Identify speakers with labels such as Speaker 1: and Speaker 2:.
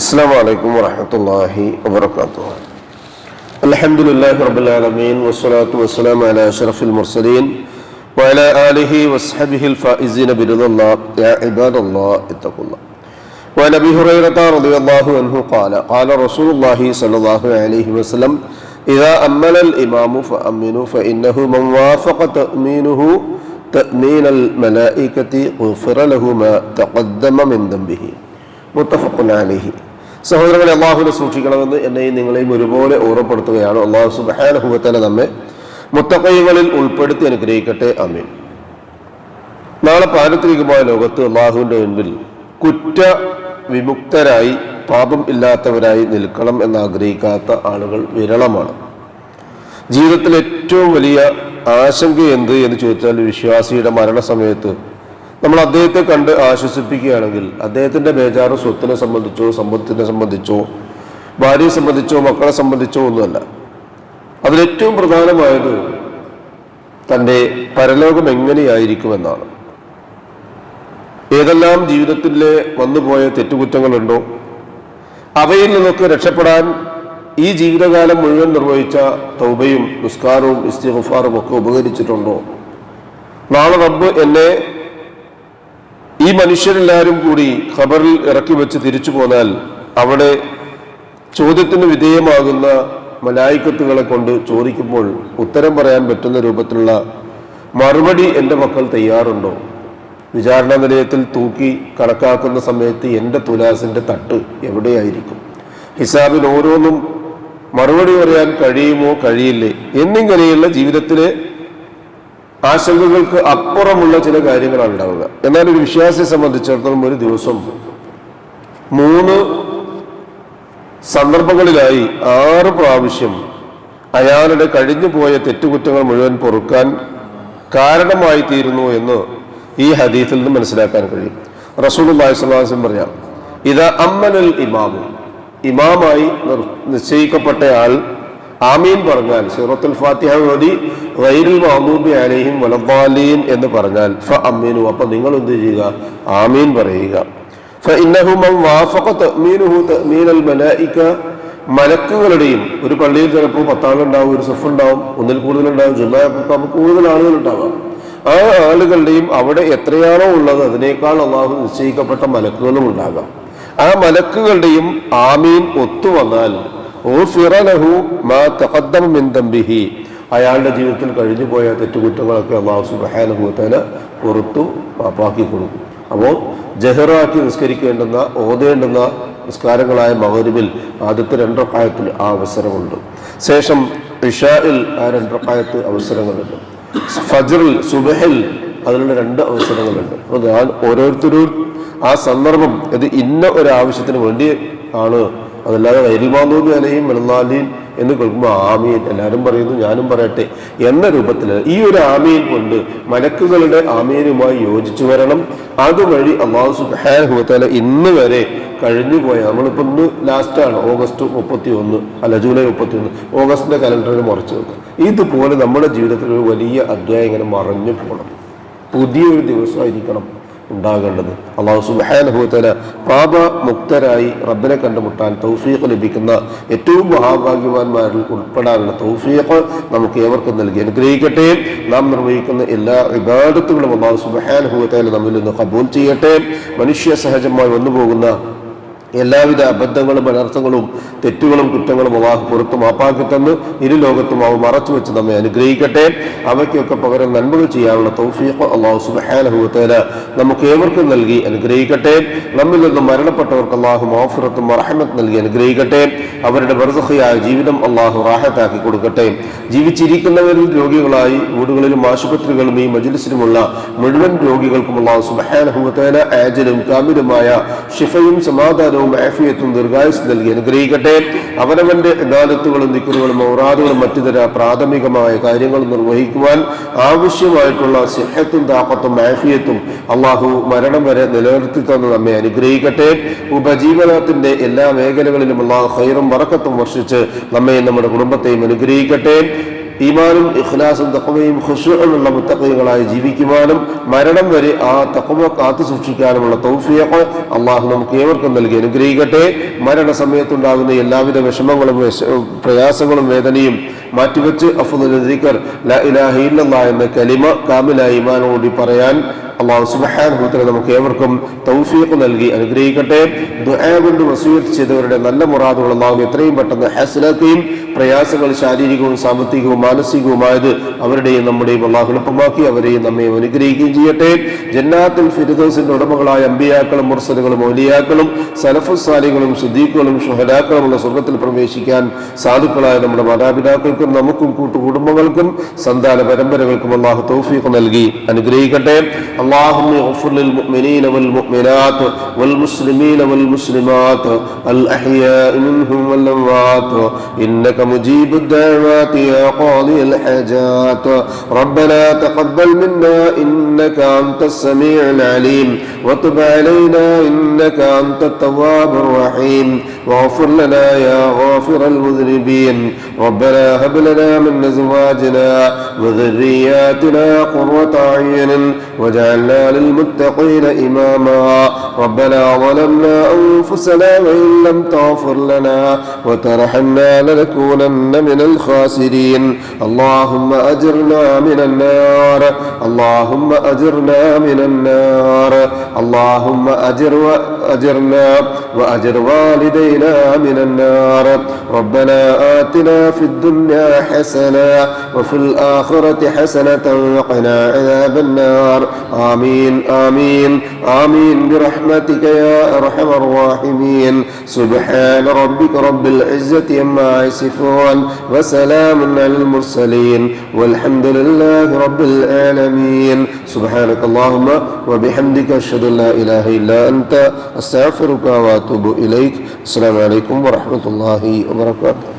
Speaker 1: السلام عليكم ورحمة الله وبركاته. الحمد لله رب العالمين والصلاة والسلام على أشرف المرسلين وعلى آله وصحبه الفائزين برضا الله. يا عباد الله اتقوا الله. وعن أبي هريرة رضي الله عنه قال قال رسول الله صلى الله عليه وسلم إذا أمن الإمام فأمنوا فإنه من وافق تأمينه تأمين الملائكة غفر له ما تقدم من ذنبه. മുത്തഫഖുൻ അലൈഹി. സഹോദരങ്ങളെ, അള്ളാഹുവിനെ സൂക്ഷിക്കണമെന്ന് എന്നെയും നിങ്ങളെയും ഒരുപോലെ ഓർമ്മപ്പെടുത്തുകയാണ്. അള്ളാഹു സുബ്ഹാനഹു വ തആല നമ്മെ മുത്തഖീങ്ങളിൽ ഉൾപ്പെടുത്തി അനുഗ്രഹിക്കട്ടെ. ആമീൻ. നാളെ പാരത്രികമായ ലോകത്ത് അള്ളാഹുവിൻ്റെ മുൻപിൽ കുറ്റ വിമുക്തരായി പാപം ഇല്ലാത്തവരായി നിൽക്കണം എന്നാഗ്രഹിക്കാത്ത ആളുകൾ വിരളമാണ്. ജീവിതത്തിൽ ഏറ്റവും വലിയ ആശങ്ക എന്ത് എന്ന് ചോദിച്ചാൽ, വിശ്വാസിയുടെ മരണസമയത്ത് നമ്മൾ അദ്ദേഹത്തെ കണ്ട് ആശ്വസിപ്പിക്കുകയാണെങ്കിൽ അദ്ദേഹത്തിൻ്റെ ബേജാറ് സ്വത്തിനെ സംബന്ധിച്ചോ സമ്പത്തിനെ സംബന്ധിച്ചോ ഭാര്യയെ സംബന്ധിച്ചോ മക്കളെ സംബന്ധിച്ചോ ഒന്നുമല്ല. അതിലേറ്റവും പ്രധാനമായത് തൻ്റെ പരലോകം എങ്ങനെയായിരിക്കുമെന്നാണ്. ഏതെല്ലാം ജീവിതത്തിലെ വന്നുപോയ തെറ്റുകുറ്റങ്ങളുണ്ടോ അവയിൽ നിന്നൊക്കെ രക്ഷപ്പെടാൻ ഈ ജീവിതകാലം മുഴുവൻ നിർവഹിച്ച തൗബയും നിസ്കാരവും ഇസ്തിഗ്ഫാറും ഒക്കെ ഉപകരിച്ചിട്ടുണ്ടോ? നാളെ റബ്ബ് എന്നെ ഈ മനുഷ്യരെല്ലാവരും കൂടി ഖബറിൽ ഇറക്കി വെച്ച് തിരിച്ചു പോന്നാൽ അവിടെ ചോദ്യത്തിന് വിധേയമാകുന്ന മലായിക്കത്തുകളെ കൊണ്ട് ചോദിക്കുമ്പോൾ ഉത്തരം പറയാൻ പറ്റുന്ന രൂപത്തിലുള്ള മറുപടി എൻ്റെ മക്കൾ തയ്യാറുണ്ടോ? വിചാരണ നിലയത്തിൽ തൂക്കി കണക്കാക്കുന്ന സമയത്ത് എൻ്റെ തുലാസിൻ്റെ തട്ട് എവിടെയായിരിക്കും? ഹിസാബിൽ ഓരോന്നും മറുപടി പറയാൻ കഴിയുമോ കഴിയില്ലേ എന്നിങ്ങനെയുള്ള ജീവിതത്തിലെ ആശങ്കകൾക്ക് അപ്പുറമുള്ള ചില കാര്യങ്ങളാണ് ഉണ്ടാവുക. എന്നാൽ ഒരു വിശ്വാസിയെ സംബന്ധിച്ചിടത്തോളം ഒരു ദിവസം 3 സന്ദർഭങ്ങളിലായി 6 പ്രാവശ്യം അയാളുടെ കഴിഞ്ഞുപോയ തെറ്റുകുറ്റങ്ങൾ മുഴുവൻ പൊറുക്കാൻ കാരണമായി തീരുന്നു എന്ന് ഈ ഹദീസിൽ നിന്ന് മനസ്സിലാക്കാൻ കഴിയും. റസൂലുള്ളാഹി സ്വല്ലല്ലാഹു അലൈഹി വസല്ലം പറയാം, ഇദാ അമ്മനൽ ഇമാമു, ഇമാമായി നിശ്ചയിക്കപ്പെട്ടയാൾ ആമീൻ പറഞ്ഞാൽ, സൂറത്തുൽ ഫാത്തിഹ ഓതി ഗൈറുൽ മഗ്ദൂബി അലൈഹിം വലദ്ദാലീൻ എന്ന് പറഞ്ഞാൽ ഫഅമ്മിനു, അപ്പോൾ നിങ്ങൾ എന്ത് ചെയ്യുക? ആമീൻ പറയുക. ഫഇന്നഹു മൻ വാഫഖ തഅ്മീനുഹു തഅ്മീനൽ മലായിക, മലക്കുകളുടെയും, ഒരു പള്ളിയിൽ ചിലപ്പോൾ 10 ആളുണ്ടാവും, ഒരു സഫ് ഉണ്ടാവും, ഒന്നിൽ കൂടുതലുണ്ടാവും, ജുമാഅത്ത് കൂടുതൽ ആളുകൾ ഉണ്ടാവാം. ആ ആളുകളുടെയും അവിടെ എത്രയാണോ ഉള്ളത് അതിനേക്കാൾ അള്ളാഹു നിശ്ചയിക്കപ്പെട്ട മലക്കുകളും ഉണ്ടാകാം. ആ മലക്കുകളുടെയും ആമീൻ ഒത്തുവന്നാൽ അയാളുടെ ജീവിതത്തിൽ കഴിഞ്ഞു പോയ തെറ്റുകുറ്റങ്ങളൊക്കെ അല്ലാഹു സുബ്ഹാനഹു വ തആല പുറത്തു മാപ്പാക്കി കൊടുക്കും. അപ്പോൾ ജഹറാക്കി നിസ്കരിക്കേണ്ടുന്ന ഓതേണ്ടുന്ന നിസ്കാരങ്ങളായ മഗ്രിബിൽ ആദ്യത്തെ 2 റക്അത്തിൽ ആ അവസരമുണ്ട്. ശേഷം ഇശാഇൽ ആ 2 റക്അത്ത് അവസരങ്ങളുണ്ട്. ഫജ്റിൽ സുബ്ഹിൽ അതിലുള്ള 2 അവസരങ്ങളുണ്ട്. അപ്പോൾ ഞാൻ ഓരോരുത്തരും ആ സന്ദർഭം ഇത് ഇന്ന ഒരു ആവശ്യത്തിന് വേണ്ടി ആണ്, അതല്ലാതെ ഗൈറുൽ മഗ്ദൂബി അലൈഹിം വലദ്ദാലീൻ എന്ന് കേൾക്കുമ്പോൾ ആമീൻ എല്ലാവരും പറയുന്നു ഞാനും പറയട്ടെ എന്ന രൂപത്തിൽ ഈ ഒരു ആമീൻ കൊണ്ട് മലക്കുകളുടെ ആമീനുമായി യോജിച്ചു വരണം. അതുവഴി അല്ലാഹു സുബ്ഹാനഹു വ തആല ഇന്ന് വരെ കഴിഞ്ഞുപോയ, നമ്മളിപ്പോൾ ഇന്ന് ലാസ്റ്റാണ്, ഓഗസ്റ്റ് 31 അല്ല ജൂലൈ 31, ഓഗസ്റ്റിന്റെ കലണ്ടറിൽ മറച്ചു വെക്കുക. ഇതുപോലെ നമ്മുടെ ജീവിതത്തിൽ ഒരു വലിയ അധ്യായം ഇങ്ങനെ മറഞ്ഞു പോകണം. പുതിയൊരു ദിവസമായിരിക്കണം ഉണ്ടാകേണ്ടത്. അല്ലാഹു സുബ്ഹാനഹു വ തആല പാപമുക്തരായി റബ്ബിനെ കണ്ടുമുട്ടാൻ തൗഫീഖ് ലഭിക്കുന്ന ഏറ്റവും മഹാഭാഗ്യവാന്മാരിൽ ഉൾപ്പെടാനുള്ള തൗഫീഖ് നമുക്ക് ഏവർക്കും നൽകി അനുഗ്രഹിക്കട്ടെ. നാം നിർവഹിക്കുന്ന എല്ലാ ഇബാദത്തുകളും അല്ലാഹു സുബ്ഹാനഹു വ തആല നമ്മിൽ നിന്ന് ഖബൂൽ ചെയ്യട്ടെ. മനുഷ്യ സഹജമായി വന്നുപോകുന്ന എല്ലാവിധ അബദ്ധങ്ങളും അനർത്ഥങ്ങളും തെറ്റുകളും കുറ്റങ്ങളും അല്ലാഹു പുറത്തു മാപ്പാക്കി തന്ന് ഇരു ലോകത്തും അവ മറച്ചു വെച്ച് നമ്മെ അനുഗ്രഹിക്കട്ടെ. അവയ്ക്കൊക്കെ പകരം നന്മകൾ ചെയ്യാനുള്ള തൗഫീഖ് അല്ലാഹു സുബ്ഹാനഹു വ തആല നമുക്ക് ഏവർക്കും നൽകി അനുഗ്രഹിക്കട്ടെ. നമ്മിൽ നിന്നും മരണപ്പെട്ടവർക്ക് അല്ലാഹു മഗ്ഫിറത്തും റഹ്മത്തും നൽകി അനുഗ്രഹിക്കട്ടെ. അവരുടെ ബർസഖിയായ ജീവിതം അല്ലാഹു റാഹത്താക്കി കൊടുക്കട്ടെ. ജീവിച്ചിരിക്കുന്നവരിൽ രോഗികളായി വീടുകളിലും ആശുപത്രികളിലും ഈ മജ്ലിസിലുമുള്ള മുഴുവൻ രോഗികൾക്കും അല്ലാഹു സുബ്ഹാനഹു വ തആല ആജിലും കാമിലുമായ ശിഫയും സമാധാനവും ആഫിയത്തും ദീർഘായുസ്സും നൽകി അനുഗ്രഹിക്കട്ടെ. അവനവന്റെ ഇബാദത്തുകളും ദിക്റുകളും ഔറാദുകളും മറ്റുതര പ്രാഥമികമായ കാര്യങ്ങൾ നിർവഹിക്കുവാൻ ആവശ്യമായിട്ടുള്ള സിഹത്തും താഖത്തും ആഫിയത്തും അല്ലാഹു മരണം വരെ നിലനിർത്തി തന്ന് നമ്മെ അനുഗ്രഹിക്കട്ടെ. ഉപജീവനത്തിന്റെ എല്ലാ മേഖലകളിലും അല്ലാഹു ഖൈറും ബറക്കത്തും വർഷിച്ച് നമ്മെയും നമ്മുടെ കുടുംബത്തെയും അനുഗ്രഹിക്കട്ടെ. ഈമാനും ഇഖ്ലാസും തഖ്വയും ഖുശൂഉമുള്ള മുത്തഖീകളായി ജീവിക്കുവാനും മരണം വരെ ആ തഖ്വ കാത്തു സൂക്ഷിക്കാനുമുള്ള തൗഫീഖ് അല്ലാഹു നമുക്ക് ഏവർക്കും നൽകി അനുഗ്രഹിക്കട്ടെ. മരണസമയത്തുണ്ടാകുന്ന എല്ലാവിധ വിഷമങ്ങളും പ്രയാസങ്ങളും വേദനയും മാറ്റിവെച്ച് അഫ്ളൽ ദിക്ർ ലാ ഇലാഹ ഇല്ലല്ലാഹ് എന്ന കലിമ കാമിലായ ഈമാനോടി പറയാൻ അല്ലാഹു സുബ്ഹാനഹു വ തആല നമുക്ക് ഏവർക്കും തൗഫീഖ് നൽകി അനുഗ്രഹിക്കട്ടെ. ദുആ കൊണ്ട് വസിയത്ത് ചെയ്തവരുടെ നല്ല മുറാദുകൾ അല്ലാഹു എത്രയും പെട്ടെന്ന് ഹസ്നാക്കുകയും പ്രയാസങ്ങൾ ശാരീരികവും സാമ്പത്തികവും മാനസികവുമായത് അവരുടെയും നമ്മുടെയും അല്ലാഹു എളുപ്പമാക്കി അവരെയും നമ്മയും അനുഗ്രഹിക്കുകയും ചെയ്യട്ടെ. ജന്നാത്തുൽ ഫിർദൗസിന്റെ ഉടമകളായ അമ്പിയാക്കളും മുർസലുകളും ഔലിയാക്കളും സലഫുസ് സാലിഹുകളും സിദ്ദീഖുകളും ശുഹദാക്കളുമുള്ള സ്വർഗ്ഗത്തിൽ പ്രവേശിക്കാൻ സാധുക്കളായ നമ്മുടെ മാതാപിതാക്കൾക്കും നമുക്കും കൂട്ടുകുടുംബങ്ങൾക്കും സന്താന പരമ്പരകൾക്കും അല്ലാഹു തൗഫീഖ് നൽകി അനുഗ്രഹിക്കട്ടെ. اللهم اغفر للمؤمنين والمؤمنات والمسلمين والمسلمات الأحياء منهم والأموات إنك مجيب الدعوات يا قاضي الحاجات ربنا تقبل منا إنك أنت السميع العليم وتب علينا إنك أنت التواب الرحيم واغفر لنا يا غافر المذنبين ربنا هب لنا من أزواجنا وذرياتنا قرة أعين وجعلنا للمتقين إماما ربنا ظلمنا أنفسنا وإن لم تغفر لنا وترحمنا لنكونن من الخاسرين اللهم أجرنا من النار اللهم أجرنا من النار اللهم أجرنا وأجر والدينا من النار ربنا آتنا في الدنيا حسنة وفي الآخرة حسنة وقنا عذاب النار آمين آمين آمين برحمتك يا أرحم الراحمين سبحان ربك رب العزة عما يصفون وسلام على المرسلين والحمد لله رب العالمين سبحانك اللهم وبحمدك أشهد أن لا إله إلا أنت أستغفرك وأتوب إليك السلام عليكم ورحمة الله وبركاته.